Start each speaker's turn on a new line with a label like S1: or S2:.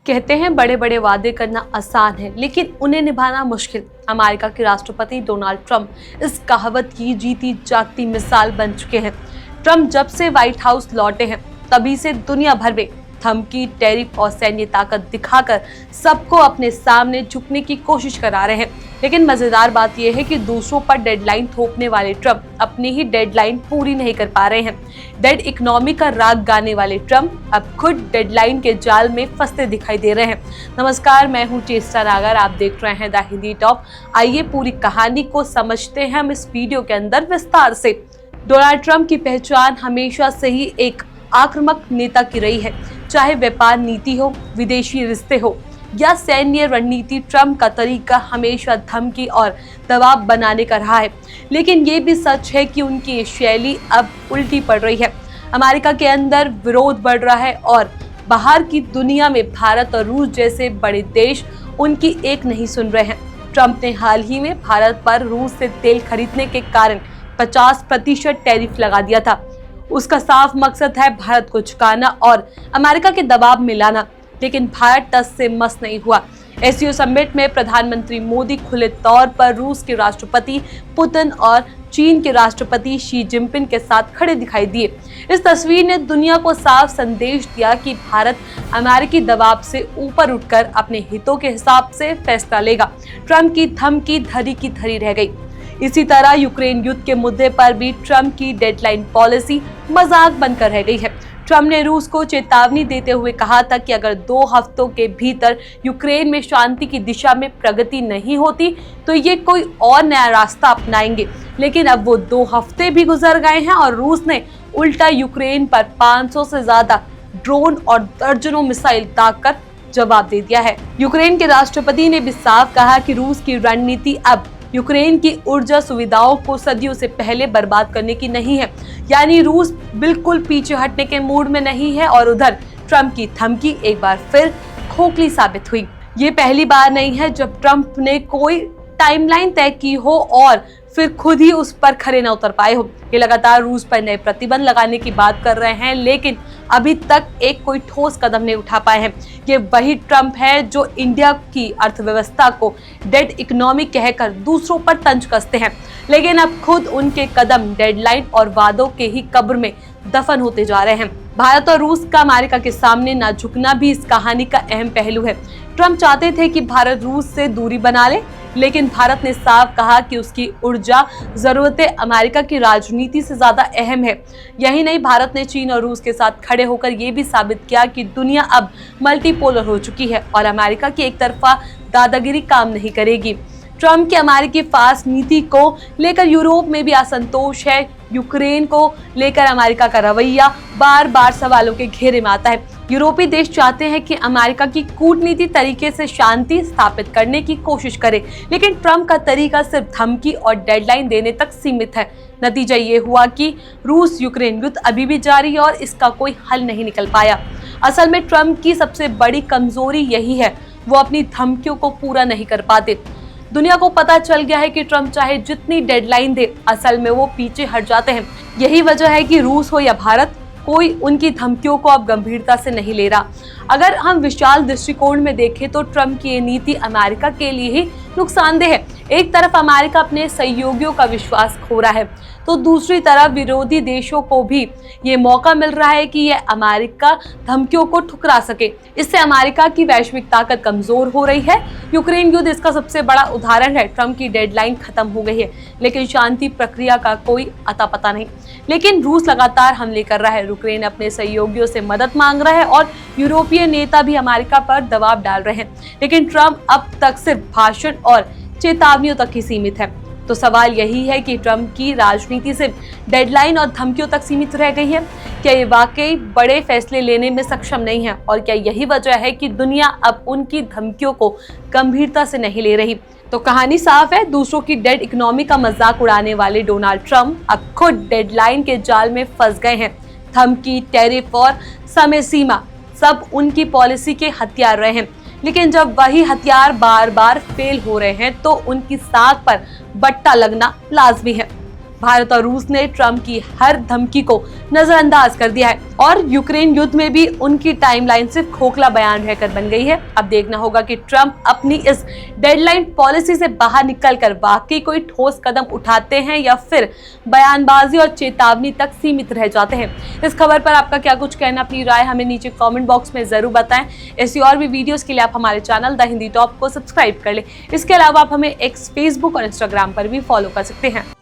S1: कहते हैं बड़े बड़े वादे करना आसान है लेकिन उन्हें निभाना मुश्किल। अमेरिका के राष्ट्रपति डोनाल्ड ट्रंप इस कहावत की जीती जागती मिसाल बन चुके हैं। ट्रंप जब से व्हाइट हाउस लौटे हैं तभी से दुनिया भर में धमकी, टैरिफ और सैन्य ताकत दिखाकर सबको अपने सामने झुकने की कोशिश करा रहे हैं। लेकिन मजेदार बात यह है कि दूसरों पर डेडलाइन थोपने वाले ट्रंप अपनी ही डेडलाइन पूरी नहीं कर पा रहे हैं। डेड इकोनॉमी का राग गाने वाले ट्रंप अब खुद डेडलाइन के जाल में फंसते दिखाई दे रहे हैं। नमस्कार, मैं हूं चेष्टा नागर, आप देख रहे हैं द हिंदी टॉप। आइए पूरी कहानी को समझते हैं हम इस वीडियो के अंदर विस्तार से। डोनाल्ड ट्रंप की पहचान हमेशा से ही एक आक्रामक नेता की रही है, चाहे व्यापार नीति हो, विदेशी रिश्ते हो या सैन्य रणनीति। ट्रंप का तरीका हमेशा धमकी और दबाव बनाने का रहा है, लेकिन ये भी सच है कि उनकी ये शैली अब उल्टी पड़ रही है। अमेरिका के अंदर विरोध बढ़ रहा है और बाहर की दुनिया में भारत और रूस जैसे बड़े देश उनकी एक नहीं सुन रहे हैं। ट्रंप ने हाल ही में भारत पर रूस से तेल खरीदने के कारण 50% टैरिफ लगा दिया था। उसका साफ मकसद है भारत को झुकाना और अमेरिका के दबाव में लाना, लेकिन भारत टस से मस नहीं हुआ। एससीओ समिट में प्रधानमंत्री मोदी खुले तौर पर रूस के राष्ट्रपति पुतिन और चीन के राष्ट्रपति शी जिनपिंग के साथ खड़े दिखाई दिए। इस तस्वीर ने दुनिया को साफ संदेश दिया कि भारत अमेरिकी दबाव से ऊपर उठकर अपने हितों के हिसाब से फैसला लेगा। ट्रंप की धमकी धरी की धरी रह गई। इसी तरह यूक्रेन युद्ध के मुद्दे पर भी ट्रंप की डेडलाइन पॉलिसी मजाक बनकर रह गई है। ट्रंप ने रूस को चेतावनी देते हुए कहा था कि अगर 2 हफ्तों के भीतर यूक्रेन में शांति की दिशा में प्रगति नहीं होती तो ये कोई और नया रास्ता अपनाएंगे। लेकिन अब वो 2 हफ्ते भी गुजर गए हैं और रूस ने उल्टा यूक्रेन पर 500 से ज्यादा ड्रोन और दर्जनों मिसाइल दागकर जवाब दे दिया है। यूक्रेन के राष्ट्रपति ने भी साफ कहा कि रूस की रणनीति अब यूक्रेन की ऊर्जा सुविधाओं को सदियों से पहले बर्बाद करने की नहीं है। यानी रूस बिल्कुल पीछे हटने के मूड में नहीं है और उधर ट्रंप की धमकी एक बार फिर खोखली साबित हुई। ये पहली बार नहीं है जब ट्रंप ने कोई टाइमलाइन तय की हो और फिर खुद ही उस पर खरे न उतर पाए हो। ये लगातार रूस पर नए प्रतिबंध लगाने की बात कर रहे हैं, लेकिन अभी तक एक कोई ठोस कदम नहीं उठा पाए हैं। ये वही ट्रंप है जो इंडिया की अर्थव्यवस्था को डेड इकोनॉमी कहकर दूसरों पर तंज कसते हैं, लेकिन अब खुद उनके कदम डेडलाइन और वादों के ही कब्र में दफन होते जा रहे हैं। भारत और रूस का अमेरिका के सामने ना झुकना भी इस कहानी का अहम पहलू है। ट्रंप चाहते थे कि भारत रूस से दूरी बना ले, लेकिन भारत ने साफ कहा कि उसकी ऊर्जा जरूरतें अमेरिका की राजनीति से ज्यादा अहम है। यही नहीं, भारत ने चीन और रूस के साथ खड़े होकर यह भी साबित किया कि दुनिया अब मल्टीपोलर हो चुकी है और अमेरिका की एक तरफा दादागिरी काम नहीं करेगी। ट्रंप की अमेरिकी फास्ट नीति को लेकर यूरोप में भी असंतोष है। यूक्रेन को लेकर अमेरिका का रवैया बार बार सवालों के घेरे में आता है। यूरोपीय देश चाहते हैं कि अमेरिका की कूटनीति तरीके से शांति स्थापित करने की कोशिश करे, लेकिन ट्रंप का तरीका सिर्फ धमकी और डेडलाइन देने तक सीमित है। नतीजा ये हुआ कि रूस यूक्रेन युद्ध अभी भी जारी है और इसका कोई हल नहीं निकल पाया। असल में ट्रंप की सबसे बड़ी कमजोरी यही है, वो अपनी धमकियों को पूरा नहीं कर पाते। दुनिया को पता चल गया है कि ट्रंप चाहे जितनी डेडलाइन दे, असल में वो पीछे हट जाते हैं। यही वजह है कि रूस हो या भारत, कोई उनकी धमकियों को अब गंभीरता से नहीं ले रहा। अगर हम विशाल दृष्टिकोण में देखें तो ट्रंप की ये नीति अमेरिका के लिए ही नुकसानदेह है। एक तरफ अमेरिका अपने सहयोगियों का विश्वास खो रहा है, तो दूसरी तरफ विरोधी देशों को भी ये मौका मिल रहा है कि ये अमेरिका धमकियों को ठुकरा सके। इससे अमेरिका की वैश्विक ताकत कमजोर हो रही है। यूक्रेन युद्ध इसका सबसे बड़ा उदाहरण है। ट्रंप की डेडलाइन खत्म हो गई है, लेकिन शांति प्रक्रिया का कोई अता पता नहीं। लेकिन रूस लगातार हमले कर रहा है, यूक्रेन अपने सहयोगियों से मदद मांग रहा है और यूरोपीय नेता भी अमेरिका पर दबाव डाल रहे हैं। लेकिन ट्रंप अब तक सिर्फ भाषण और चेतावनियों तक ही सीमित है। तो सवाल यही है कि ट्रंप की राजनीति सिर्फ डेडलाइन और धमकियों तक सीमित रह गई है? क्या ये वाकई बड़े फैसले लेने में सक्षम नहीं है? और क्या यही वजह है कि दुनिया अब उनकी धमकियों को गंभीरता से नहीं ले रही? तो कहानी साफ है, दूसरों की डेड इकोनॉमी का मजाक उड़ाने वाले डोनाल्ड ट्रंप अब खुद डेडलाइन के जाल में फंस गए हैं। धमकी, टैरिफ और समय सीमा सब उनकी पॉलिसी के हथियार रहे हैं, लेकिन जब वही हथियार बार बार फेल हो रहे हैं तो उनकी साख पर बट्टा लगना लाजमी है। भारत और रूस ने ट्रंप की हर धमकी को नजरअंदाज कर दिया है और यूक्रेन युद्ध में भी उनकी टाइमलाइन सिर्फ खोखला बयान रहकर बन गई है। अब देखना होगा कि ट्रंप अपनी इस डेडलाइन पॉलिसी से बाहर निकलकर वाकई कोई ठोस कदम उठाते हैं या फिर बयानबाजी और चेतावनी तक सीमित रह जाते हैं। इस खबर पर आपका क्या कुछ कहना, अपनी राय हमें नीचे कमेंट बॉक्स में जरूर बताएं। ऐसी और भी वीडियोस के लिए आप हमारे चैनल द हिंदी टॉप को सब्सक्राइब कर लें। इसके अलावा आप हमें एक्स, फेसबुक और इंस्टाग्राम पर भी फॉलो कर सकते हैं।